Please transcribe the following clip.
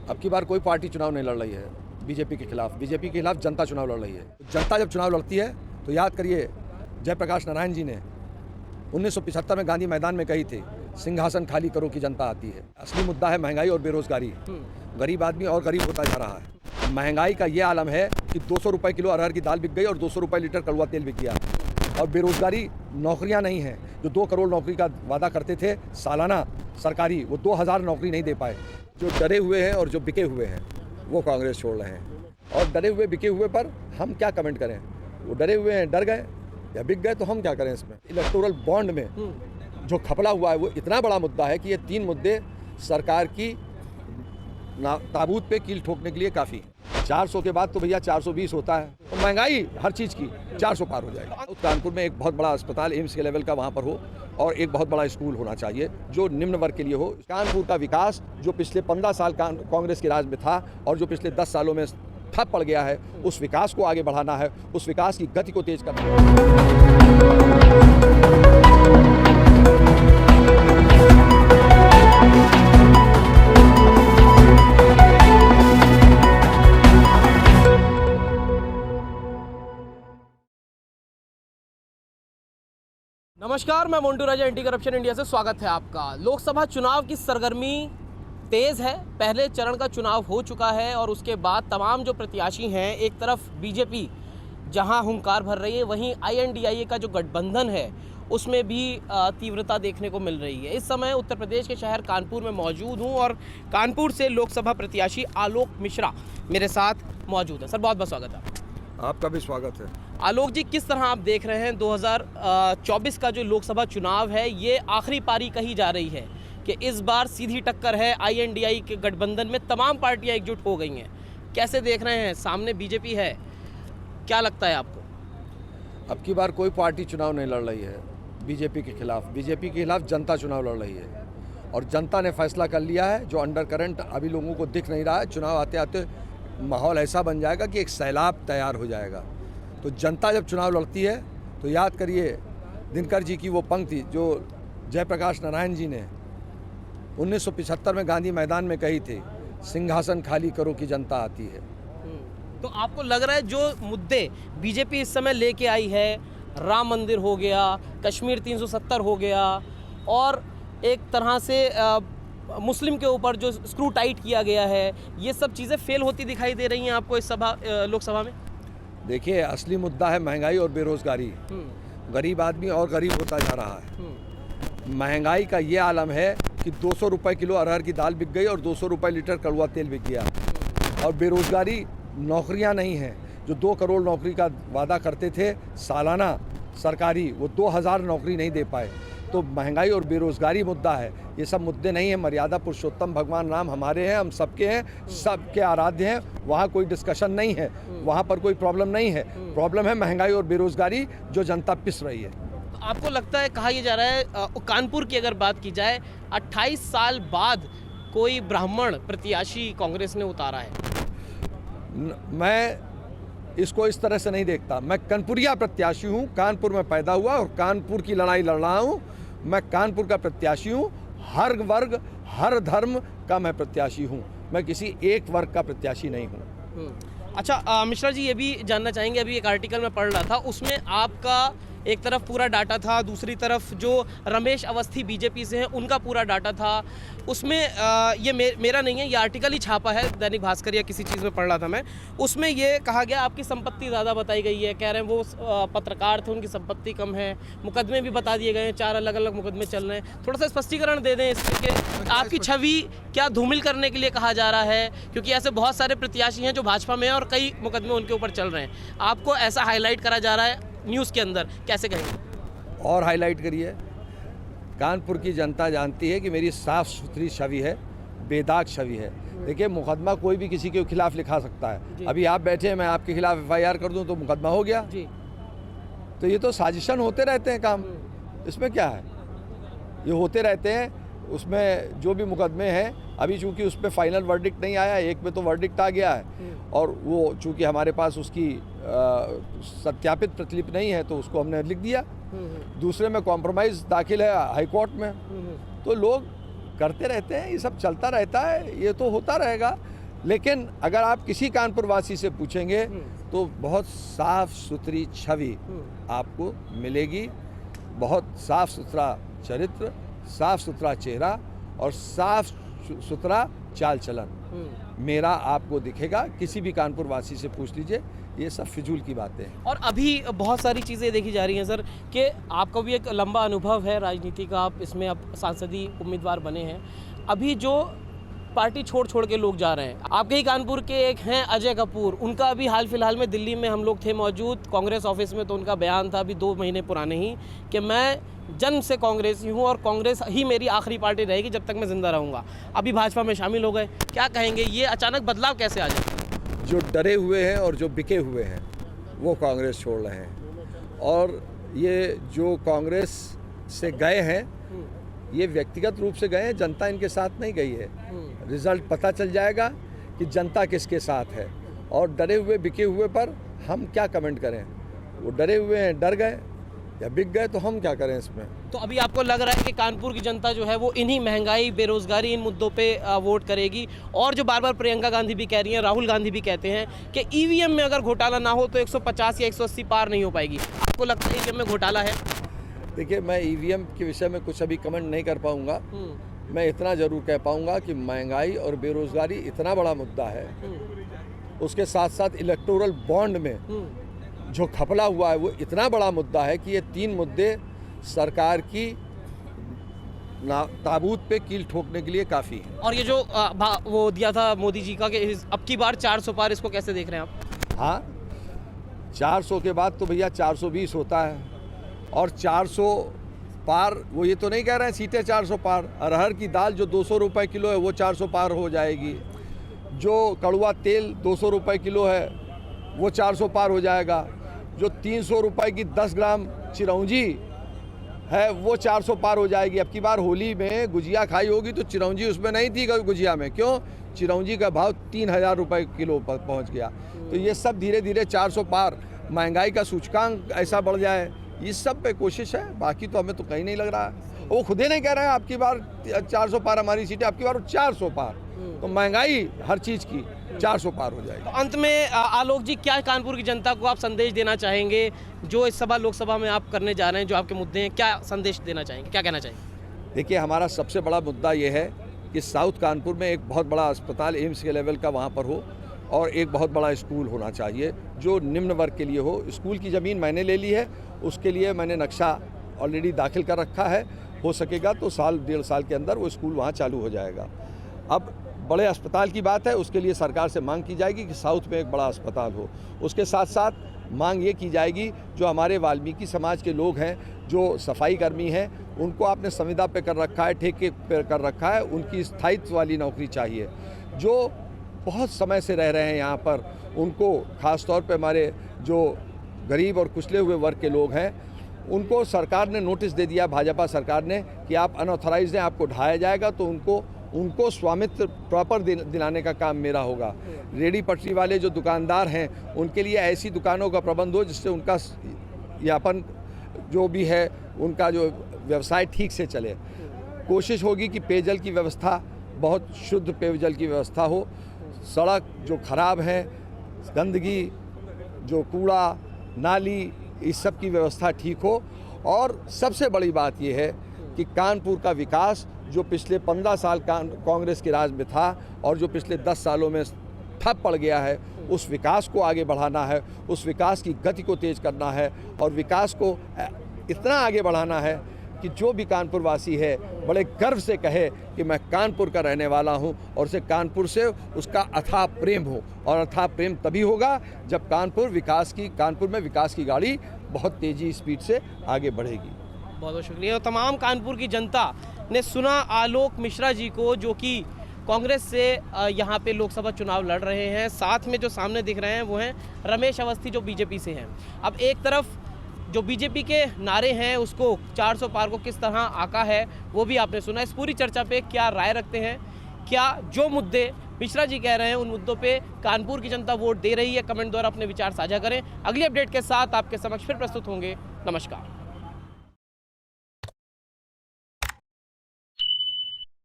अब की बार कोई पार्टी चुनाव नहीं लड़ रही है बीजेपी के खिलाफ। बीजेपी के खिलाफ जनता चुनाव लड़ रही है। जनता जब चुनाव लड़ती है तो याद करिए, जयप्रकाश नारायण जी ने 1975 में गांधी मैदान में कही थी, सिंहासन खाली करो कि जनता आती है। असली मुद्दा है महंगाई और बेरोजगारी। गरीब आदमी और गरीब होता जा रहा है। महंगाई का ये आलम है कि 200 रुपये किलो अरहर की दाल बिक गई और 200 रुपये लीटर कड़वा तेल बिक गया। और बेरोजगारी, नौकरियां नहीं हैं। जो 2 करोड़ नौकरी का वादा करते थे सालाना सरकारी, वो 2000 नौकरी नहीं दे पाए। जो डरे हुए हैं और जो बिके हुए हैं वो कांग्रेस छोड़ रहे हैं। और डरे हुए बिके हुए पर हम क्या कमेंट करें? वो डरे हुए हैं, डर गए या बिक गए तो हम क्या करें? इसमें इलेक्टोरल बॉन्ड में जो खपला हुआ है वो इतना बड़ा मुद्दा है कि ये 3 मुद्दे सरकार की ताबूत पे कील ठोकने के लिए काफ़ी। 400 के बाद तो भैया 420 होता है। तो महंगाई हर चीज़ की 400 पार हो जाएगी। कानपुर में एक बहुत बड़ा अस्पताल एम्स के लेवल का वहाँ पर हो और एक बहुत बड़ा स्कूल होना चाहिए जो निम्न वर्ग के लिए हो। कानपुर का विकास जो पिछले 15 साल कांग्रेस के राज में था और जो पिछले 10 सालों में ठप पड़ गया है, उस विकास को आगे बढ़ाना है, उस विकास की गति को तेज करना है। नमस्कार, मैं मोन्टू राजा, एंटी करप्शन इंडिया से स्वागत है आपका। लोकसभा चुनाव की सरगर्मी तेज़ है। पहले चरण का चुनाव हो चुका है और उसके बाद तमाम जो प्रत्याशी हैं, एक तरफ बीजेपी जहां हुंकार भर रही है, वहीं INDIA का जो गठबंधन है उसमें भी तीव्रता देखने को मिल रही है। इस समय उत्तर प्रदेश के शहर कानपुर में मौजूद हूं और कानपुर से लोकसभा प्रत्याशी आलोक मिश्रा मेरे साथ मौजूद है। सर, बहुत बहुत स्वागत है। आपका भी स्वागत है। आलोक जी, किस तरह आप देख रहे हैं 2024 का जो लोकसभा चुनाव है, ये आखिरी पारी कही जा रही है कि इस बार सीधी टक्कर है। INDIA के गठबंधन में तमाम पार्टियां एकजुट हो गई हैं। कैसे देख रहे हैं? सामने बीजेपी है, क्या लगता है आपको? अब की बार कोई पार्टी चुनाव नहीं लड़ रही है बीजेपी के खिलाफ। बीजेपी के खिलाफ जनता चुनाव लड़ रही है और जनता ने फैसला कर लिया है। जो अंडर करंट अभी लोगों को दिख नहीं रहा है, चुनाव आते आते माहौल ऐसा बन जाएगा कि एक सैलाब तैयार हो जाएगा। तो जनता जब चुनाव लड़ती है तो याद करिए दिनकर जी की वो पंक्ति जो जयप्रकाश नारायण जी ने 1975 में गांधी मैदान में कही थी, सिंहासन खाली करो कि जनता आती है। तो आपको लग रहा है जो मुद्दे बीजेपी इस समय लेके आई है, राम मंदिर हो गया, कश्मीर 370 हो गया और एक तरह से मुस्लिम के ऊपर जो स्क्रू टाइट किया गया है, ये सब चीज़ें फेल होती दिखाई दे रही हैं आपको इस लोकसभा में? देखिए, असली मुद्दा है महंगाई और बेरोजगारी। गरीब आदमी और गरीब होता जा रहा है। महंगाई का ये आलम है कि 200 रुपये किलो अरहर की दाल बिक गई और 200 रुपये लीटर कड़वा तेल बिक गया। और बेरोजगारी, नौकरियां नहीं हैं। जो 2 करोड़ नौकरी का वादा करते थे सालाना सरकारी, वो 2000 नौकरी नहीं दे पाए। तो महंगाई और बेरोजगारी मुद्दा है। ये सब मुद्दे नहीं है। मर्यादा पुरुषोत्तम भगवान राम हमारे हैं, हम सबके हैं, सबके आराध्य हैं। वहाँ कोई डिस्कशन नहीं है, वहाँ पर कोई प्रॉब्लम नहीं है। प्रॉब्लम है महंगाई और बेरोजगारी जो जनता पिस रही है। तो आपको लगता है, कहा यह जा रहा है कानपुर की अगर बात की जाए, 28 साल बाद कोई ब्राह्मण प्रत्याशी कांग्रेस ने उतारा है? मैं इसको इस तरह से नहीं देखता। मैं कानपुरिया प्रत्याशी हूँ, कानपुर में पैदा हुआ और कानपुर की लड़ाई लड़ रहा हूँ। मैं कानपुर का प्रत्याशी हूँ। हर वर्ग, हर धर्म का मैं प्रत्याशी हूँ। मैं किसी एक वर्ग का प्रत्याशी नहीं हूँ। अच्छा, मिश्रा जी, ये भी जानना चाहेंगे, अभी एक आर्टिकल में पढ़ रहा था, उसमें आपका एक तरफ पूरा डाटा था, दूसरी तरफ जो रमेश अवस्थी बीजेपी से हैं उनका पूरा डाटा था। उसमें ये मेरा नहीं है, ये आर्टिकल ही छापा है दैनिक भास्कर या किसी चीज़ में पढ़ रहा था मैं। उसमें ये कहा गया आपकी संपत्ति ज़्यादा बताई गई है। कह रहे हैं वो पत्रकार थे, उनकी संपत्ति कम है। मुकदमे भी बता दिए गए हैं, 4 अलग अलग मुकदमे चल रहे हैं। थोड़ा सा स्पष्टीकरण दे दें इसके। आपकी छवि क्या धूमिल करने के लिए कहा जा रहा है? क्योंकि ऐसे बहुत सारे प्रत्याशी हैं जो भाजपा में हैं और कई मुकदमे उनके ऊपर चल रहे हैं। आपको ऐसा हाईलाइट करा जा रहा है न्यूज़ के अंदर, कैसे कहेंगे? और हाईलाइट करिए। कानपुर की जनता जानती है कि मेरी साफ़ सुथरी छवि है, बेदाग छवि है। देखिए, मुकदमा कोई भी किसी के खिलाफ लिखा सकता है। अभी आप बैठे हैं, मैं आपके खिलाफ FIR कर दूं तो मुकदमा हो गया जी। तो ये तो साजिशन होते रहते हैं काम, इसमें क्या है? ये होते रहते हैं। उसमें जो भी मुकदमे हैं, अभी चूंकि उस पर फाइनल वर्डिक्ट नहीं आया, एक में तो वर्डिक्ट आ गया है और वो चूंकि हमारे पास उसकी सत्यापित प्रतिलिपि नहीं है तो उसको हमने लिख दिया। दूसरे में कॉम्प्रोमाइज़ दाखिल है हाई कोर्ट में। तो लोग करते रहते हैं, ये सब चलता रहता है, ये तो होता रहेगा। लेकिन अगर आप किसी कानपुर वासी से पूछेंगे तो बहुत साफ सुथरी छवि आपको मिलेगी, बहुत साफ सुथरा चरित्र, साफ सुथरा चेहरा और साफ सुथरा चाल चलन मेरा आपको दिखेगा। किसी भी कानपुर वासी से पूछ लीजिए, ये सब फिजूल की बातें हैं। और अभी बहुत सारी चीज़ें देखी जा रही हैं सर कि आपका भी एक लंबा अनुभव है राजनीति का, आप इसमें अब सांसदीय उम्मीदवार बने हैं। अभी जो पार्टी छोड़ के लोग जा रहे हैं, आपके ही कानपुर के एक हैं अजय कपूर, उनका अभी हाल फिलहाल में दिल्ली में हम लोग थे मौजूद कांग्रेस ऑफिस में, तो उनका बयान था अभी 2 महीने पुराने ही कि मैं जन्म से कांग्रेसी हूँ और कांग्रेस ही मेरी आखिरी पार्टी रहेगी जब तक मैं ज़िंदा रहूँगा। अभी भाजपा में शामिल हो गए, क्या कहेंगे ये अचानक बदलाव कैसे आ जाए? जो डरे हुए हैं और जो बिके हुए हैं वो कांग्रेस छोड़ रहे हैं, और ये जो कांग्रेस से गए हैं ये व्यक्तिगत रूप से गए हैं, जनता इनके साथ नहीं गई है। रिजल्ट पता चल जाएगा कि जनता किसके साथ है, और डरे हुए बिके हुए पर हम क्या कमेंट करें। वो डरे हुए हैं, डर गए या बिक गए, तो हम क्या करें इसमें। तो अभी आपको लग रहा है कि कानपुर की जनता जो है वो इन्हीं महंगाई, बेरोजगारी, इन मुद्दों पे वोट करेगी, और जो बार बार प्रियंका गांधी भी कह रही हैं, राहुल गांधी भी कहते हैं कि ईवीएम में अगर घोटाला ना हो तो 150 या 180 पार नहीं हो पाएगी। आपको लगता है ईवीएम में घोटाला है? देखिए, मैं ईवीएम के विषय में कुछ अभी कमेंट नहीं कर पाऊँगा। मैं इतना ज़रूर कह पाऊँगा कि महंगाई और बेरोज़गारी इतना बड़ा मुद्दा है, उसके साथ साथ इलेक्टोरल बॉन्ड में जो खपला हुआ है वो इतना बड़ा मुद्दा है कि ये 3 मुद्दे सरकार की ताबूत पे कील ठोकने के लिए काफ़ी है। और ये जो वो दिया था मोदी जी का कि अब की बार 400 पार, इसको कैसे देख रहे हैं आप? हाँ, 400 के बाद तो भैया 420 होता है, और 400 पार वो ये तो नहीं कह रहे हैं सीटें 400 पार। अरहर की दाल जो 200 रुपये किलो है वो 400 पार हो जाएगी, जो कड़वा तेल 200 रुपये किलो है वो 400 पार हो जाएगा, जो 300 रुपये की 10 ग्राम चिरौंजी है वो 400 पार हो जाएगी। अब की बार होली में गुजिया खाई होगी तो चिरौंजी उसमें नहीं थी गुजिया में, क्यों? चिरौंजी का भाव 3000 रुपये किलो पर पहुँच गया। तो ये सब धीरे धीरे 400 पार, महंगाई का सूचकांक ऐसा बढ़ जाए, इस सब पे कोशिश है। बाकी तो हमें तो कहीं नहीं लग रहा है। वो खुद ही नहीं कह रहे हैं आपकी बार 400 पार हमारी सीटें, आपकी बार 400 पार, तो महंगाई हर चीज़ की 400 पार हो जाएगी। तो अंत में आलोक जी, क्या कानपुर की जनता को आप संदेश देना चाहेंगे जो इस सभा लोकसभा में आप करने जा रहे हैं, जो आपके मुद्दे हैं, क्या संदेश देना चाहेंगे, क्या कहना चाहेंगे? देखिए, हमारा सबसे बड़ा मुद्दा ये है कि साउथ कानपुर में एक बहुत बड़ा अस्पताल एम्स के लेवल का वहाँ पर हो, और एक बहुत बड़ा स्कूल होना चाहिए जो निम्न वर्ग के लिए हो। स्कूल की ज़मीन मैंने ले ली है, उसके लिए मैंने नक्शा ऑलरेडी दाखिल कर रखा है। हो सकेगा तो 1.5 साल के अंदर वो स्कूल वहाँ चालू हो जाएगा। अब बड़े अस्पताल की बात है, उसके लिए सरकार से मांग की जाएगी कि साउथ में एक बड़ा अस्पताल हो। उसके साथ साथ मांग ये की जाएगी जो हमारे वाल्मीकि समाज के लोग हैं, जो सफाई कर्मी हैं, उनको आपने संविदा पे कर रखा है, ठेके पे कर रखा है, उनकी स्थायित्व वाली नौकरी चाहिए। जो बहुत समय से रह रहे हैं यहाँ पर, उनको ख़ास तौर पे हमारे जो गरीब और कुचले हुए वर्ग के लोग हैं, उनको सरकार ने नोटिस दे दिया, भाजपा सरकार ने, कि आप अनऑथराइज्ड हैं, आपको ढाया जाएगा। तो उनको स्वामित्व प्रॉपर दिलाने का काम मेरा होगा। रेडी पटरी वाले जो दुकानदार हैं, उनके लिए ऐसी दुकानों का प्रबंध हो जिससे उनका यापन जो भी है, उनका जो व्यवसाय ठीक से चले। कोशिश होगी कि पेयजल की व्यवस्था, बहुत शुद्ध पेयजल की व्यवस्था हो। सड़क जो खराब है, गंदगी, जो कूड़ा नाली, इस सब की व्यवस्था ठीक हो। और सबसे बड़ी बात यह है कि कानपुर का विकास जो पिछले 15 साल कांग्रेस के राज में था और जो पिछले 10 सालों में ठप पड़ गया है, उस विकास को आगे बढ़ाना है, उस विकास की गति को तेज करना है, और विकास को इतना आगे बढ़ाना है कि जो भी कानपुर वासी है बड़े गर्व से कहे कि मैं कानपुर का रहने वाला हूं, और उसे कानपुर से उसका अथाह प्रेम हो। और अथाह प्रेम तभी होगा जब कानपुर में विकास की गाड़ी बहुत तेज़ी स्पीड से आगे बढ़ेगी। बहुत बहुत शुक्रिया। और तमाम कानपुर की जनता ने सुना आलोक मिश्रा जी को, जो कि कांग्रेस से यहाँ पे लोकसभा चुनाव लड़ रहे हैं। साथ में जो सामने दिख रहे हैं वो हैं रमेश अवस्थी, जो बीजेपी से हैं। अब एक तरफ जो बीजेपी के नारे हैं उसको 400 पार को किस तरह आका है वो भी आपने सुना। इस पूरी चर्चा पे क्या राय रखते हैं, क्या जो मुद्दे मिश्रा जी कह रहे हैं उन मुद्दों पे कानपुर की जनता वोट दे रही है, कमेंट द्वारा अपने विचार साझा करें। अगली अपडेट के साथ आपके समक्ष फिर प्रस्तुत होंगे। नमस्कार।